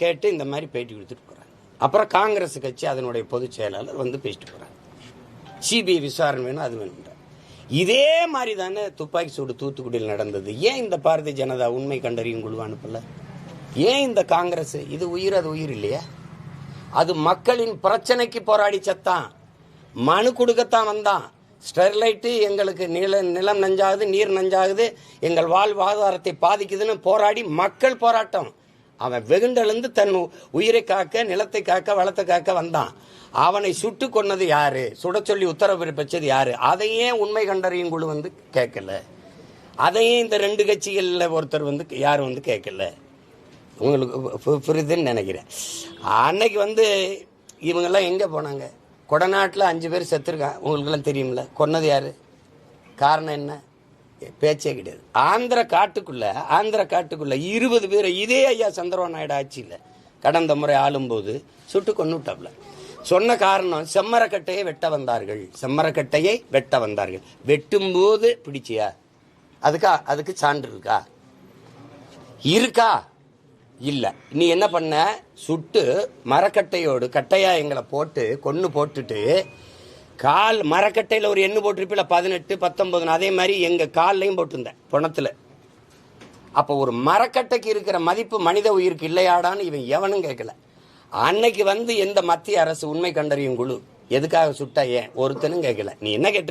கேட்டு இந்த மாதிரி பேட்டி கொடுத்துட்டு போகிறாங்க. அப்புறம் காங்கிரஸ் கட்சி அதனுடைய பொதுச் செயலாளர் வந்து பேசிட்டு போகிறாங்க, சிபிஐ விசாரணை வேணும் அது வேணும். இதே மாதிரி தானே துப்பாக்கி சூடு தூத்துக்குடியில் நடந்தது. ஏன் இந்த பாரதிய ஜனதா உண்மை கண்டறியும் குழு அனுப்பல? ஏன் இந்த காங்கிரஸ்? இது உயிர் அது உயிர் இல்லையா? அது மக்களின் பிரச்சனைக்கு போராடி சத்தான், மனு கொடுக்கத்தான் வந்தான். ஸ்டெர்லைட்டு எங்களுக்கு நிலம் நஞ்சாகுது, நீர் நஞ்சாகுது, எங்கள் வாழ்வாதாரத்தை பாதிக்குதுன்னு போராடி மக்கள் போராட்டம். அவன் வெகுண்டெழுந்து தன் உயிரை காக்க, நிலத்தை காக்க, வளத்தை காக்க வந்தான். அவனை சுட்டு கொன்னது யாரு? சுட சொல்லி உத்தரவு பிறப்பிச்சது யாரு? அதையே உண்மை கண்டறியும் குழு வந்து கேட்கல. அதையே இந்த ரெண்டு கட்சிகளில் ஒருத்தர் வந்து யாரும் வந்து கேட்கல. உங்களுக்கு புரியுதுன்னு நினைக்கிறேன். அன்னைக்கு வந்து இவங்கெல்லாம் எங்கே போனாங்க? கொடநாட்டில் 5 பேர் செத்துருக்காங்க, உங்களுக்கெல்லாம் தெரியுமில்ல. கொன்னது யாரு? காரணம் என்ன? பேச்சே கிடையாது. ஆந்திர காட்டுக்குள்ள 20 பேரை இதே ஐயா சந்திரபாபு நாயுடு ஆட்சியில் கடந்த முறை ஆளும்போது சுட்டு கொன்னுட்டாப்ல. சொன்ன காரணம் செம்மரக்கட்டையை வெட்ட வந்தார்கள். வெட்டும்போது பிடிச்சியா? அதுக்கு சான்று இருக்கா? இல்ல. நீ என்ன பண்ண? சுட்டு மரக்கட்டையோடு கட்டையா எங்களை போட்டு போட்டுட்டு கால் மரக்கட்டையில் ஒரு எண்ணு போட்டிருப்பில 18, 19, அதே மாதிரி எங்க கால்லையும் போட்டிருந்தேன் பணத்துல. அப்போ ஒரு மரக்கட்டைக்கு இருக்கிற மதிப்பு மனித உயிருக்கு இல்லையாடான்னு இவன் எவனும் கேட்கல. அன்னைக்கு வந்து எந்த மத்திய அரசு உண்மை கண்டறியும் குழு எதுக்காக சுட்டா ஏன் ஒருத்தனும் கேட்கல. நீ என்ன கேட்டு